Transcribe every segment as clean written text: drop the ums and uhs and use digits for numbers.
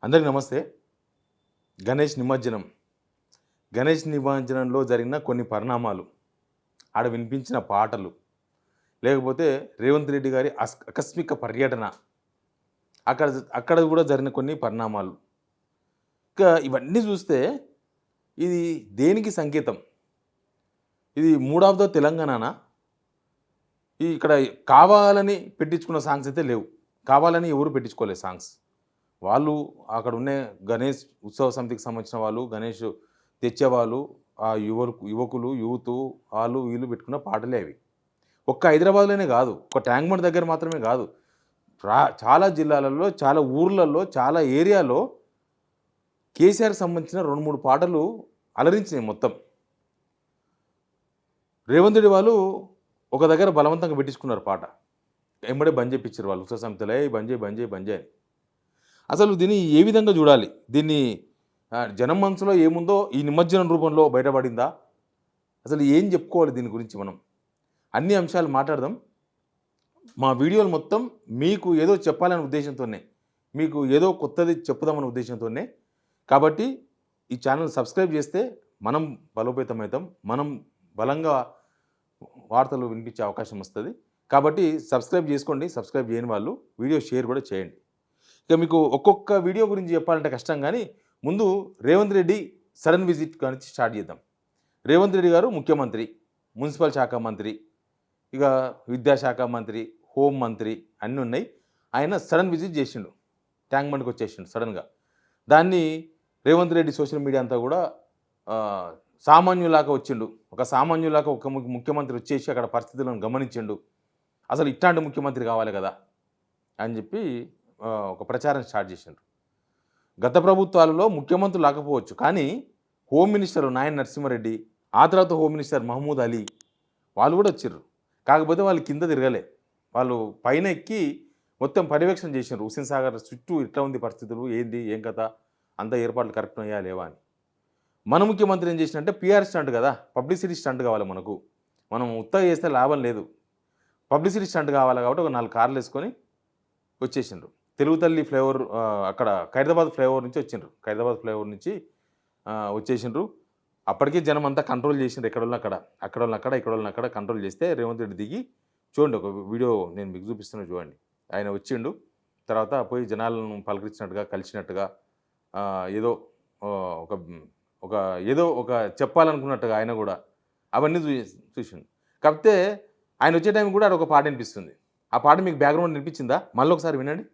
అందరికీ నమస్తే. గణేష్ నిమజ్జనం. గణేష్ నిమజ్జనంలో జరిగిన కొన్ని పరిణామాలు, ఆడ వినిపించిన పాటలు, లేకపోతే రేవంత్ రెడ్డి గారి ఆకస్మిక పర్యటన, అక్కడ అక్కడ కూడా జరిగిన కొన్ని పరిణామాలు. ఇక ఇవన్నీ చూస్తే ఇది దేనికి సంకేతం? ఇది మూడ్ ఆఫ్ ద తెలంగాణనా? ఇక్కడ కావాలని పెట్టించుకున్న సాంగ్స్ అయితే లేవు. కావాలని ఎవరు పెట్టించుకోలేదు సాంగ్స్. వాళ్ళు అక్కడ ఉన్న గణేష్ ఉత్సవ సమితికి సంబంధించిన వాళ్ళు, గణేష్ తెచ్చేవాళ్ళు, ఆ యువకులు, యూత్ వాళ్ళు వీళ్ళు పెట్టుకున్న పాటలే అవి. ఒక్క హైదరాబాద్లోనే కాదు, ఒక ట్యాంక్ బండ్ దగ్గర మాత్రమే కాదు, చాలా జిల్లాలలో, చాలా ఊర్లలో, చాలా ఏరియాలో కేసీఆర్కి సంబంధించిన 2-3 పాటలు అలరించినాయి మొత్తం. రేవంత్ రెడ్డి వాళ్ళు ఒక దగ్గర బలవంతంగా పెట్టించుకున్నారు పాట. ఎంబడే బంద్ చేయించారు వాళ్ళు ఉత్సవ సమితిలో, బంద్ చేయి అని. అసలు దీన్ని ఏ విధంగా చూడాలి? దీన్ని జనం మనసులో ఏముందో ఈ నిమజ్జనం రూపంలో బయటపడిందా? అసలు ఏం చెప్పుకోవాలి దీని గురించి? మనం అన్ని అంశాలు మాట్లాడదాం. మా వీడియోలు మొత్తం మీకు ఏదో చెప్పాలనే ఉద్దేశంతోనే, మీకు ఏదో కొత్తది చెప్పుదామనే ఉద్దేశంతోనే. కాబట్టి ఈ ఛానల్ సబ్స్క్రైబ్ చేస్తే మనం బలోపేతమవుతాం, మనం బలంగా వార్తలు వినిపించే అవకాశం వస్తుంది. కాబట్టి సబ్స్క్రైబ్ చేసుకోండి. సబ్స్క్రైబ్ చేయని వాళ్ళు వీడియో షేర్ కూడా చేయండి. ఇక మీకు ఒక్కొక్క వీడియో గురించి చెప్పాలంటే కష్టం, కానీ ముందు రేవంత్ రెడ్డి సడన్ విజిట్ గురించి స్టార్ట్ చేద్దాం. రేవంత్ రెడ్డి గారు ముఖ్యమంత్రి, మున్సిపల్ శాఖ మంత్రి, ఇక విద్యాశాఖ మంత్రి, హోం మంత్రి అన్నీ ఉన్నాయి. ఆయన సడన్ విజిట్ చేసిండు, ట్యాంక్ బండ్కి వచ్చేసిండు సడన్గా. దాన్ని రేవంత్ రెడ్డి సోషల్ మీడియా అంతా కూడా సామాన్యులాగా వచ్చిండు. ఒక సామాన్యులాగా ఒక ముఖ్యమంత్రి వచ్చేసి అక్కడ పరిస్థితులను గమనించిండు. అసలు ఇట్లాంటి ముఖ్యమంత్రి కావాలి కదా అని చెప్పి ఒక ప్రచారం స్టార్ట్ చేసిండ్రు. గత ప్రభుత్వాలలో ముఖ్యమంత్రులు లేకపోవచ్చు, కానీ హోమ్ మినిస్టర్ నాయన నరసింహారెడ్డి, ఆ తర్వాత హోమ్ మినిస్టర్ మహమూద్ అలీ వాళ్ళు కూడా వచ్చిర్రు. కాకపోతే వాళ్ళు కింద తిరగలే, వాళ్ళు పైన ఎక్కి మొత్తం పర్యవేక్షణ చేసినారు. హుస్సేన్ సాగర్ చుట్టూ ఇట్లా ఉంది పరిస్థితులు, ఏంది ఏం కథ, అంత ఏర్పాట్లు కరెక్ట్ అయ్యా లేవా అని. మన ముఖ్యమంత్రి ఏం చేసినంటే పిఆర్ స్టంట్ కదా, పబ్లిసిటీ స్టంట్ కావాలి మనకు. మనం ఉత్తగా చేస్తే లాభం లేదు, పబ్లిసిటీ స్టంట్ కావాలి. కాబట్టి ఒక 4 కార్లు వేసుకొని వచ్చేసిండ్రు. తెలుగు తల్లి ఫ్లైఓవర్, అక్కడ ఖైరదాబాద్ ఫ్లైఓవర్ నుంచి వచ్చిండ్రు. ఖైరదాబాద్ ఫ్లైఓవర్ నుంచి వచ్చేసిండ్రు. అప్పటికే జనం అంతా కంట్రోల్ చేసిండ్రు. అక్కడ అక్కడ కంట్రోల్ చేస్తే రేవంత్ రెడ్డి దిగి చూడండి, ఒక వీడియో నేను మీకు చూపిస్తున్నా చూడండి. ఆయన వచ్చిండు, తర్వాత పోయి జనాలను పలకరించినట్టుగా, కలిసినట్టుగా, ఏదో ఒక చెప్పాలనుకున్నట్టుగా ఆయన కూడా అవన్నీ చూసిండు. కాకపోతే ఆయన వచ్చే టైం కూడా అక్కడ ఒక పాట వినిపిస్తుంది. ఆ పాట మీకు బ్యాక్గ్రౌండ్ వినిపించిందా? మళ్ళీ ఒకసారి వినండి.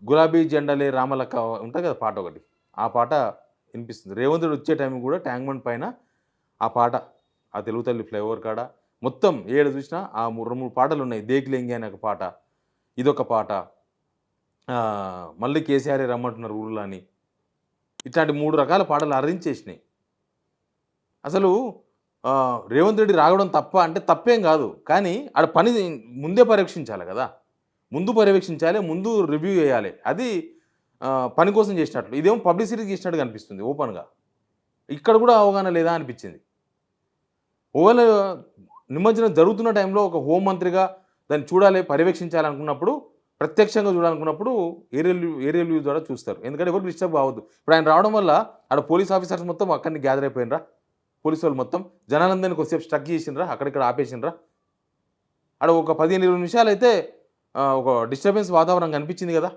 గులాబీ జెండాలే రామలక్క ఉంటుంది కదా పాట ఒకటి, ఆ పాట వినిపిస్తుంది. రేవంత్ రెడ్డి వచ్చే టైం కూడా ట్యాంక్ బండ్ పైన ఆ పాట, ఆ తెలుగు తల్లి ఫ్లైఓవర్ కాడ మొత్తం ఏడు చూసినా ఆ 3 పాటలు ఉన్నాయి. దేకిలెంగి అనే ఒక పాట, ఇదొక పాట, మళ్ళీ కేసీఆర్ రమ్మంటున్నారు ఊర్లో అని, ఇట్లాంటి 3 రకాల పాటలు అరేంజ్ చేసినాయి. అసలు రేవంత్ రెడ్డి రావడం తప్ప అంటే తప్పేం కాదు, కానీ ఆడ పని ముందే పర్యవేక్షించాలి కదా, ముందు పర్యవేక్షించాలి, ముందు రివ్యూ చేయాలి. అది పని కోసం చేసినట్లు, ఇదేమో పబ్లిసిటీకి చేసినట్టుగా అనిపిస్తుంది ఓపెన్గా. ఇక్కడ కూడా అవగాహన లేదా అనిపించింది. ఓవెల్ నిమజ్జనం జరుగుతున్న టైంలో ఒక హోంమంత్రిగా దాన్ని చూడాలి, పర్యవేక్షించాలనుకున్నప్పుడు, ప్రత్యక్షంగా చూడాలనుకున్నప్పుడు ఏరియల్ వ్యూ ద్వారా చూస్తారు. ఎందుకంటే ఎవరికి డిస్టర్బ్ అవ్వద్దు. ఇప్పుడు ఆయన రావడం వల్ల ఆడ పోలీస్ ఆఫీసర్స్ మొత్తం అక్కడిని గ్యాదర్ అయిపోయినరా, పోలీసు వాళ్ళు మొత్తం జనాలందరినీ కొద్దిసేపు స్ట్రక్ చేసిండ్రా, అక్కడిక్కడ ఆపేసిండ్రా. ఆడ ఒక 15-20 నిమిషాలు అయితే ఒక డిస్టర్బెన్స్ వాతావరణం కనిపించింది కదా.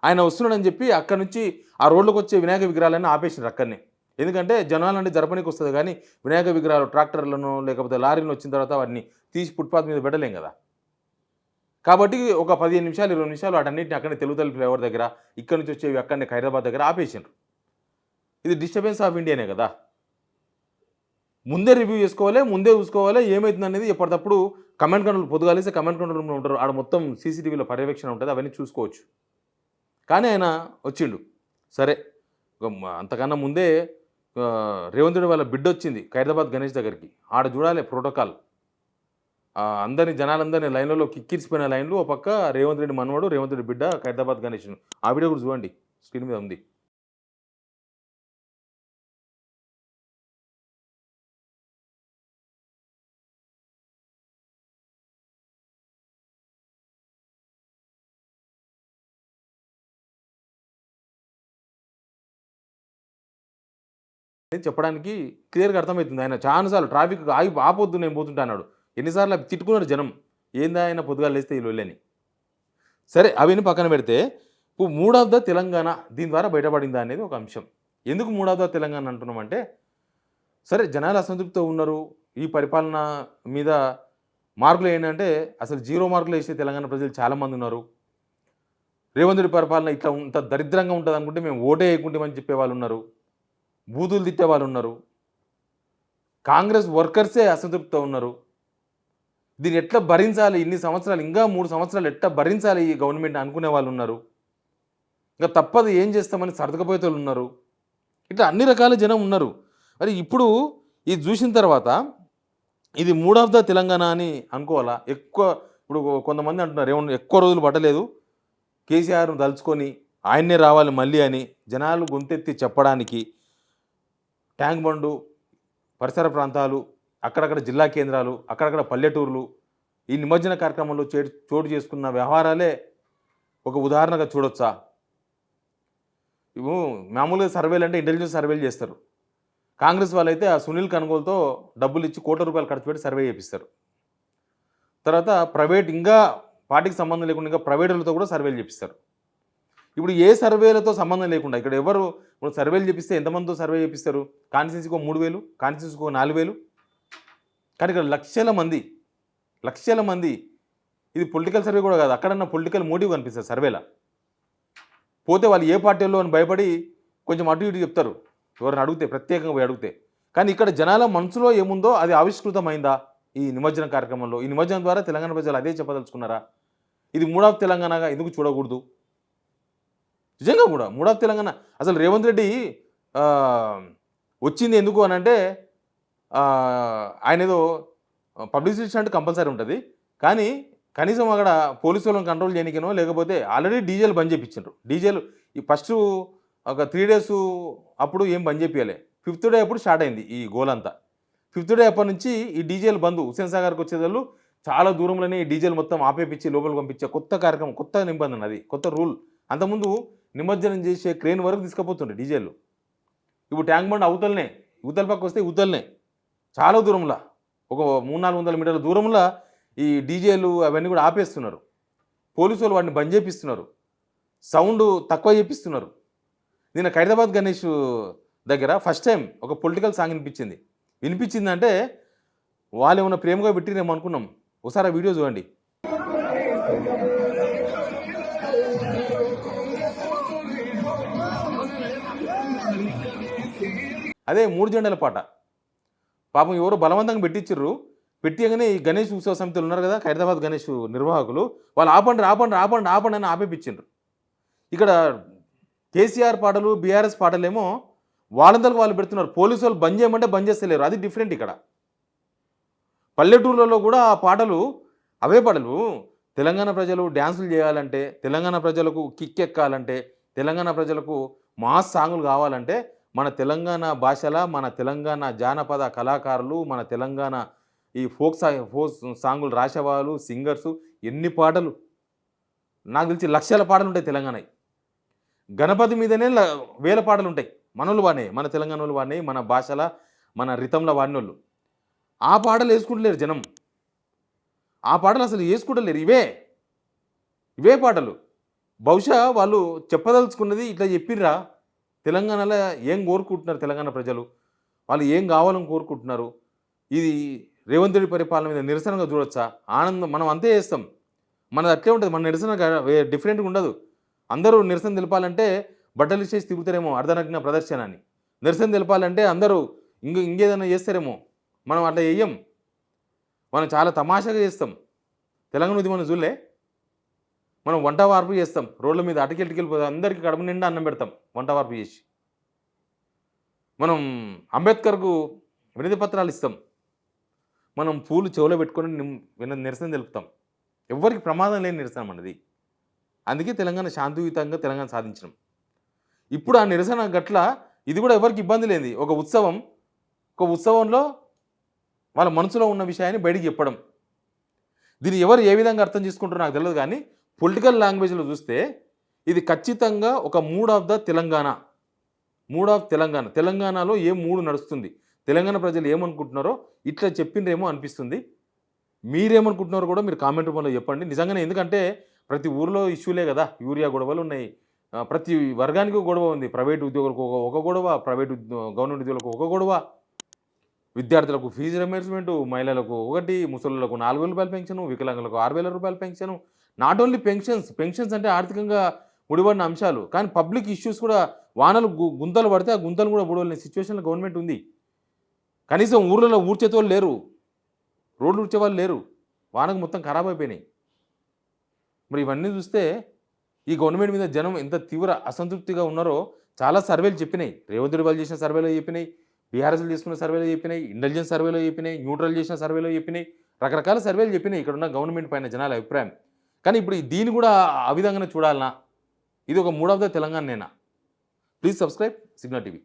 ఆయన వస్తున్నాడని చెప్పి అక్కడి నుంచి ఆ రోడ్లోకి వచ్చే వినాయక విగ్రహాలన్నీ ఆపేసిండ్రు అక్కడనే. ఎందుకంటే జనాలంటే జరపనికి వస్తుంది, కానీ వినాయక విగ్రహాలు ట్రాక్టర్లను లేకపోతే లారీలు వచ్చిన తర్వాత వాటిని తీసి ఫుట్పాత్ మీద పెట్టలేం కదా. కాబట్టి ఒక 15 నిమిషాలు 20 నిమిషాలు వాటన్నిటిని అక్కడనే తెలుగు తల్లి ఫ్లైఓవర్ దగ్గర, ఇక్కడి నుంచి వచ్చేవి అక్కడనే ఖైరదాబాద్ దగ్గర ఆపేసిండ్రు. ఇది డిస్టర్బెన్స్ ఆఫ్ ఇండియానే కదా. ముందే రివ్యూ చేసుకోవాలి, ముందే చూసుకోవాలి ఏమవుతుంది అనేది. ఎప్పటికప్పుడు కమాండ్ కంట్రోల్ పొద్దుగాలేస్తే కమాండ్ కంట్రోల్ రూమ్లో ఉంటారు, ఆడ మొత్తం సీసీటీవీలో పర్యవేక్షణ ఉంటుంది, అవన్నీ చూసుకోవచ్చు. కానీ ఆయన వచ్చిండు. సరే, అంతకన్నా ముందే రేవంత్ రెడ్డి వాళ్ళ బిడ్డ వచ్చింది ఖైరదాబాద్ గణేష్ దగ్గరికి. ఆడ చూడాలి ప్రోటోకాల్, జనాలందరినీ లైన్లలో కిక్కిరిసిపోయిన లైన్లు. ఒక పక్క రేవంత్ రెడ్డి మనవాడు, రేవంత్ రెడ్డి బిడ్డ ఖైరదాబాద్ గణేష్. ఆ వీడియో కూడా చూడండి, స్క్రీన్ మీద ఉంది. చెప్పడానికి క్లియర్‌గా అర్థమవుతుంది. ఆయన చాలాసార్లు ట్రాఫిక్ ఆగి ఆపొద్దు నేను పోతుంటా అన్నాడు. ఎన్నిసార్లు తిట్టుకున్నారు జనం. ఏందా ఆయన పొద్దుగాల లేస్తే ఈ లొల్లని. సరే అవన్నీ పక్కన పెడితే, ఇప్పుడు మూడ్ ఆఫ్ ద తెలంగాణ దీని ద్వారా బయటపడిందా అనేది ఒక అంశం. ఎందుకు మూడ్ ఆఫ్ ద తెలంగాణ అంటున్నామంటే, సరే జనాలు అసంతృప్తితో ఉన్నారు. ఈ పరిపాలన మీద మార్కులు ఏంటంటే అసలు 0 మార్కులు వేసే తెలంగాణ ప్రజలు చాలామంది ఉన్నారు. రేవంత్ రెడ్డి పరిపాలన ఇట్లా ఇంత దరిద్రంగా ఉంటదనుకుంటే మేము ఓటే వేయకుంటామని చెప్పేవాళ్ళున్నారు. బూతులు తిట్టేవాళ్ళున్నారు. కాంగ్రెస్ వర్కర్సే అసంతృప్తితో ఉన్నారు. దీన్ని ఎట్లా భరించాలి ఇన్ని సంవత్సరాలు, ఇంకా 3 సంవత్సరాలు ఎట్లా భరించాలి ఈ గవర్నమెంట్ అనుకునే వాళ్ళున్నారు. ఇంక తప్పదు ఏం చేస్తామని సర్దుకుపోయేటోళ్ళున్నారు. ఇట్లా అన్ని రకాల జనం ఉన్నారు. మరి ఇప్పుడు ఇది చూసిన తర్వాత ఇది మూడ్ ఆఫ్ ద తెలంగాణ అని అనుకోవాలా? ఇప్పుడు కొంతమంది అంటున్నారు ఏమన్నా ఎక్కువ రోజులు పట్టలేదు కేసీఆర్‌ను దలుచుకొని ఆయన్నే రావాలి మళ్ళీ అని జనాలు గొంతెత్తి చెప్పడానికి ట్యాంక్ బండు, పరిసర ప్రాంతాలు, అక్కడక్కడ జిల్లా కేంద్రాలు, అక్కడక్కడ పల్లెటూర్లు ఈ నిమజ్జన కార్యక్రమంలో చోటు చేసుకున్న వ్యవహారాలే ఒక ఉదాహరణగా చూడొచ్చా? ఇవి మామూలుగా సర్వేలు అంటే ఇంటెలిజెన్స్ సర్వేలు చేస్తారు. కాంగ్రెస్ వాళ్ళైతే ఆ సునీల్ కనుగోలుతో డబ్బులు ఇచ్చి ₹1,00,00,000 ఖర్చు పెట్టి సర్వే చేపిస్తారు. తర్వాత ప్రైవేట్ ఇంకా పార్టీకి సంబంధం లేకుండా ఇంకా ప్రైవేటులతో కూడా సర్వేలు చేపిస్తారు. ఇప్పుడు ఏ సర్వేలతో సంబంధం లేకుండా ఇక్కడ ఎవరు సర్వేలు చేపిస్తే ఎంతమందితో సర్వే చేపిస్తారు? కాన్స్టిట్యున్సీకో 3,000, కాన్స్టిట్యున్సీకో 4,000. కానీ ఇక్కడ లక్షల మంది ఇది పొలిటికల్ సర్వే కూడా కాదు. అక్కడన్నా పొలిటికల్ మోటివ్ కనిపిస్తుంది సర్వేలో. పోతే వాళ్ళు ఏ పార్టీలో అని భయపడి కొంచెం అటు ఇటు చెప్తారు ఎవరిని అడిగితే, ప్రత్యేకంగా పోయి అడిగితే. కానీ ఇక్కడ జనాల మనసులో ఏముందో అది ఆవిష్కృతమైందా ఈ నిమజ్జన కార్యక్రమంలో? ఈ నిమజ్జనం ద్వారా తెలంగాణ ప్రజలు అదే చెప్పదలుచుకున్నారా? ఇది మూడ్ ఆఫ్ తెలంగాణగా ఎందుకు చూడకూడదు? నిజంగా కూడా మూడ్ ఆఫ్ తెలంగాణ. అసలు రేవంత్ రెడ్డి వచ్చింది ఎందుకు అని అంటే ఆయన ఏదో పబ్లిసిటీ అంటే కంపల్సరీ ఉంటుంది. కానీ కనీసం అక్కడ పోలీసు వాళ్ళని కంట్రోల్ చేయనికనో లేకపోతే ఆల్రెడీ డీజేలు బంద్ చేయించారు. డీజేలు ఈ ఫస్ట్ ఒక 3 days అప్పుడు ఏం బంద్ చేపియాలి. 5th డే అప్పుడు స్టార్ట్ అయింది ఈ గోలంతా. 5th డే అప్పటి నుంచి ఈ డీజేలు బంద్. హుస్సేన్ సాగర్కి వచ్చేవాళ్ళు చాలా దూరంలోనే ఈ డీజేలు మొత్తం ఆపేపించి లోపలికి పంపించే కొత్త కార్యక్రమం, కొత్త నిబంధన, అది కొత్త రూల్. అంతకుముందు నిమజ్జనం చేసే క్రేన్ వరకు తీసుకుపోతుండే డీజేలు. ఇప్పుడు ట్యాంక్ బండ్ అవతలనే, ఇవతల పక్క వస్తే ఇవతలనే చాలా దూరంలో ఒక 300-400 మీటర్ల దూరంలో ఈ డీజేలు అవన్నీ కూడా ఆపేస్తున్నారు. పోలీసు వాళ్ళు వాటిని బంద్ చేపిస్తున్నారు. సౌండ్ తక్కువ చేపిస్తున్నారు. నిన్న ఖైరతాబాద్ గణేష్ దగ్గర ఫస్ట్ టైం ఒక పొలిటికల్ సాంగ్ వినిపించిందంటే వాళ్ళు ఏమైనా ప్రేమగా పెట్టిరేమో అనుకున్నాం. ఒకసారి ఆ వీడియో చూడండి. అదే 3 జెండాల పాట. పాపం ఎవరో బలవంతంగా పెట్టించిర్రు. పెట్టియగానే ఈ గణేష్ ఉత్సవ సమితులు ఉన్నారు కదా, ఖైరతాబాద్ గణేష్ నిర్వాహకులు, వాళ్ళు ఆపండి అని ఆపేపించిండ్రు. ఇక్కడ కేసీఆర్ పాటలు, బీఆర్ఎస్ పాటలేమో వాళ్ళందరికి వాళ్ళు పెడుతున్నారు. పోలీసు వాళ్ళు బంద్ చేయమంటే బంద్ చేస్తలేరు. అది డిఫరెంట్. ఇక్కడ పల్లెటూర్లలో కూడా ఆ పాటలు అవే పాటలు. తెలంగాణ ప్రజలు డ్యాన్సులు చేయాలంటే, తెలంగాణ ప్రజలకు కిక్ ఎక్కాలంటే, తెలంగాణ ప్రజలకు మాస్ సాంగులు కావాలంటే మన తెలంగాణ భాషల, మన తెలంగాణ జానపద కళాకారులు, మన తెలంగాణ ఈ ఫోక్ సాంగులు రాసేవాళ్ళు, సింగర్సు, ఎన్ని పాటలు నాకు తెలిసి లక్షల పాటలు ఉంటాయి తెలంగాణ. గణపతి మీదనే వేల పాటలు ఉంటాయి. మనోళ్ళు వాడినాయి, మన తెలంగాణ వాళ్ళు వాడినాయి, మన భాషల మన రితంలో వాడినోళ్ళు. ఆ పాటలు వేసుకుంటలేరు జనం. ఆ పాటలు అసలు వేసుకుంటలేరు. ఇవే పాటలు. బహుశా వాళ్ళు చెప్పదలుచుకున్నది ఇట్లా చెప్పిర్రా, తెలంగాణలో ఏం కోరుకుంటున్నారు తెలంగాణ ప్రజలు, వాళ్ళు ఏం కావాలని కోరుకుంటున్నారు, ఇది రేవంత్ రెడ్డి పరిపాలన మీద నిరసనగా చూడొచ్చా? ఆనందం మనం అంతే చేస్తాం. మనది అట్లే ఉంటుంది. మన నిరసన డిఫరెంట్గా ఉండదు. అందరూ నిరసన తెలపాలంటే బట్టలు ఇచ్చేసి తిరుగుతారేమో అర్ధనగ్న ప్రదర్శన అని. నిరసన తెలపాలంటే అందరూ ఇంకేదైనా చేస్తారేమో. మనం అట్లా చెయ్యం. మనం చాలా తమాషాగా చేస్తాం. తెలంగాణ ఇది మనం చూడలే. మనం వంట వార్పు చేస్తాం. రోడ్ల మీద అటుకెళ్ళిపోతాం. అందరికీ కడుపు నిండా అన్నం పెడతాం వంట వార్పు చేసి. మనం అంబేద్కర్కు వినతి పత్రాలు ఇస్తాం. మనం పూలు చెవులో పెట్టుకొని నిరసన తెలుపుతాం. ఎవరికి ప్రమాదం లేని నిరసన అన్నది. అందుకే తెలంగాణ శాంతియుతంగా తెలంగాణ సాధించడం. ఇప్పుడు ఆ నిరసన గట్ల ఇది కూడా ఎవరికి ఇబ్బంది లేని ఒక ఉత్సవంలో వాళ్ళ మనసులో ఉన్న విషయాన్ని బయటికి చెప్పడం. దీన్ని ఎవరు ఏ విధంగా అర్థం చేసుకుంటారో నాకు తెలియదు. కానీ పొలిటికల్ లాంగ్వేజ్లో చూస్తే ఇది ఖచ్చితంగా ఒక mood of the Telangana mood of Telangana. తెలంగాణలో ఏ మూడు నడుస్తుంది? తెలంగాణ ప్రజలు ఏమనుకుంటున్నారో ఇట్లా చెప్పిండ్రేమో అనిపిస్తుంది. మీరేమనుకుంటున్నారో కూడా మీరు కామెంట్ రూపంలో చెప్పండి. నిజంగానే ఎందుకంటే ప్రతి ఊర్లో ఇష్యూలే గదా! యూరియా గొడవలున్నాయి. ప్రతి వర్గానికి ఒక గొడవ ఉంది. ప్రైవేట్ ఉద్యోగులకు ఒక గొడవ, గవర్నమెంట్ ఉద్యోగులకు ఒక గొడవ, విద్యార్థులకు ఫీజు రియంబర్స్‌మెంటు, మహిళలకు ఒకటి, ముసలోళ్ళకు రూ. 4,000 పెన్షను, వికలాంగులకు రూ. 6,000 pension. Not only pensions. Pensions అంటే ఆర్థికంగా ముడిపడిన అంశాలు. కానీ పబ్లిక్ ఇష్యూస్ కూడా వానలు గుంతలు పడితే ఆ గుంతలు కూడా ఊడవలేని సిట్యుయేషన్‌లో గవర్నమెంట్ ఉంది. కనీసం ఊర్లలో ఊడ్చేతోళ్ళు లేరు. రోడ్లు ఊడ్చేవాళ్ళు లేరు. వానకు మొత్తం ఖరాబ్ అయిపోయినాయి. మరి ఇవన్నీ చూస్తే ఈ గవర్నమెంట్ మీద జనం ఎంత తీవ్ర అసంతృప్తిగా ఉన్నారో చాలా సర్వేలు చెప్పినాయి. రేవంత్ రెడ్డి వాళ్ళు చేసిన సర్వేలో చెప్పినాయి. బీఆర్ఎస్‌లు చేసుకున్న సర్వేలో చెప్పినాయి. ఇంటెలిజెన్స్ సర్వేలో చెప్పినాయి. న్యూట్రల్ చేసిన సర్వేలో చెప్పినాయి. రకరకాల సర్వేలు చెప్పినాయి ఇక్కడున్న గవర్నమెంట్ పైన జనాల అభిప్రాయం. కానీ ఇప్పుడు దీన్ని కూడా ఆ విధంగానే చూడాలనా? ఇది ఒక మూడ్ ఆఫ్ ద తెలంగాణనేనా? Please subscribe signal TV.